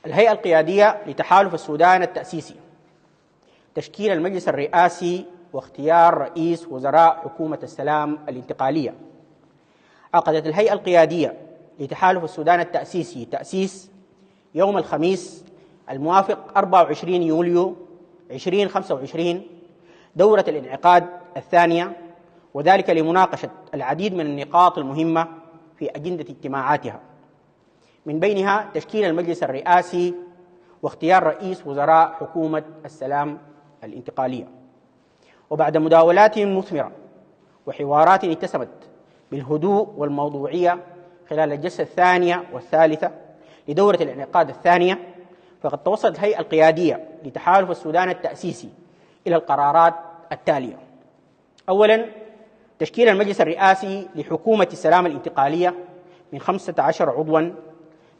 الهيئة القيادية لتحالف السودان التأسيسي، تشكيل المجلس الرئاسي واختيار رئيس وزراء حكومة السلام الانتقالية. عقدت الهيئة القيادية لتحالف السودان التأسيسي تأسيس يوم الخميس الموافق 24 يوليو 2025 دورة الانعقاد الثانية، وذلك لمناقشة العديد من النقاط المهمة في أجندة اجتماعاتها، من بينها تشكيل المجلس الرئاسي واختيار رئيس وزراء حكومة السلام الانتقالية. وبعد مداولات مثمرة وحوارات اتسمت بالهدوء والموضوعية خلال الجلسة الثانية والثالثة لدورة الانعقاد الثانية، فقد توصلت الهيئة القيادية لتحالف السودان التأسيسي إلى القرارات التالية: أولاً، تشكيل المجلس الرئاسي لحكومة السلام الانتقالية من 15 عضواً،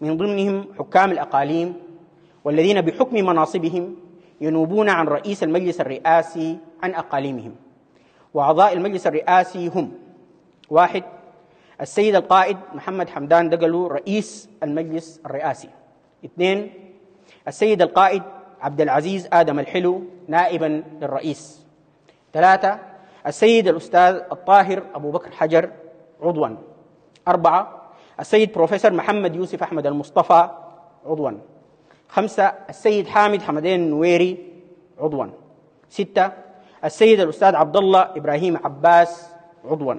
من ضمنهم حكام الأقاليم والذين بحكم مناصبهم ينوبون عن رئيس المجلس الرئاسي عن أقاليمهم. وأعضاء المجلس الرئاسي هم: 1. السيد القائد محمد حمدان دقلو رئيس المجلس الرئاسي. 2. السيد القائد عبد العزيز آدم الحلو نائبا للرئيس. 3. السيد الأستاذ الطاهر أبو بكر حجر عضوا. 4. السيد بروفيسور محمد يوسف أحمد المصطفى عضوا. 5. السيد حامد حمدين النويري عضوا. 6. السيد الأستاذ عبد الله إبراهيم عباس عضوا.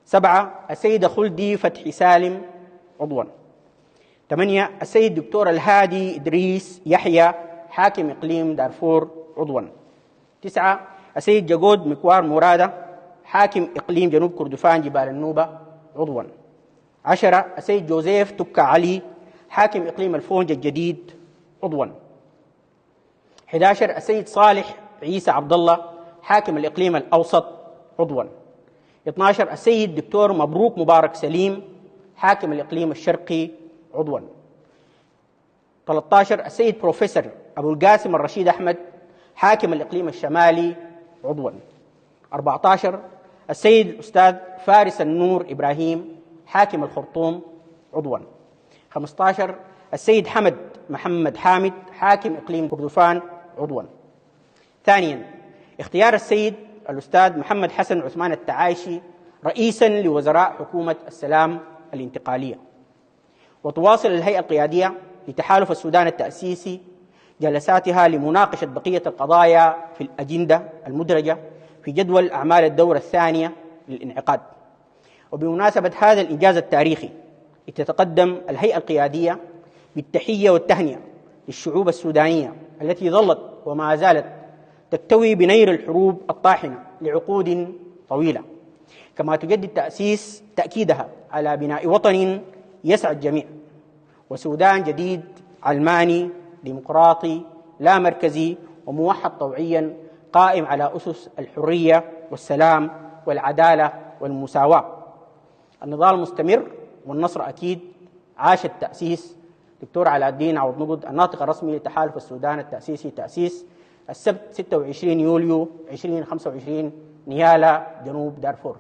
7. السيدة خلدي فتحي سالم عضوا. 8. السيد دكتور الهادي إدريس يحيى حاكم إقليم دارفور عضوا. 9. السيد جاقود مكوار مرادة حاكم إقليم جنوب كردفان جبال النوبة عضوا. 10. السيد جوزيف تكا علي حاكم إقليم الفونج الجديد عضوا. 11. السيد صالح عيسى عبد الله حاكم الإقليم الأوسط عضوا. 12. السيد دكتور مبروك مبارك سليم حاكم الإقليم الشرقي عضوا. 13. السيد بروفيسور أبو القاسم الرشيد أحمد حاكم الإقليم الشمالي عضوا. 14. السيد الأستاذ فارس النور إبراهيم حاكم الخرطوم عضوا. 15. السيد حمد محمد حامد حاكم إقليم كردفان عضوا. ثانيا، اختيار السيد الأستاذ محمد حسن عثمان التعايشي رئيسا لوزراء حكومة السلام الانتقالية. وتواصل الهيئة القيادية لتحالف السودان التأسيسي جلساتها لمناقشة بقية القضايا في الأجندة المدرجة في جدول أعمال الدورة الثانية للانعقاد. وبمناسبة هذا الإنجاز التاريخي تتقدم الهيئة القيادية بالتحية والتهنئة للشعوب السودانية التي ظلت وما زالت تكتوي بنير الحروب الطاحنة لعقود طويلة، كما تجدد تأكيدها على بناء وطن يسعى الجميع، وسودان جديد علماني ديمقراطي لا مركزي وموحد طوعيا قائم على أسس الحرية والسلام والعدالة والمساواة. النضال مستمر والنصر أكيد. عاش التأسيس. دكتور علاء الدين عوض نقد، الناطق الرسمي لتحالف السودان التأسيسي، تأسيس السبت 26 يوليو 2025، نيالا، جنوب دارفور.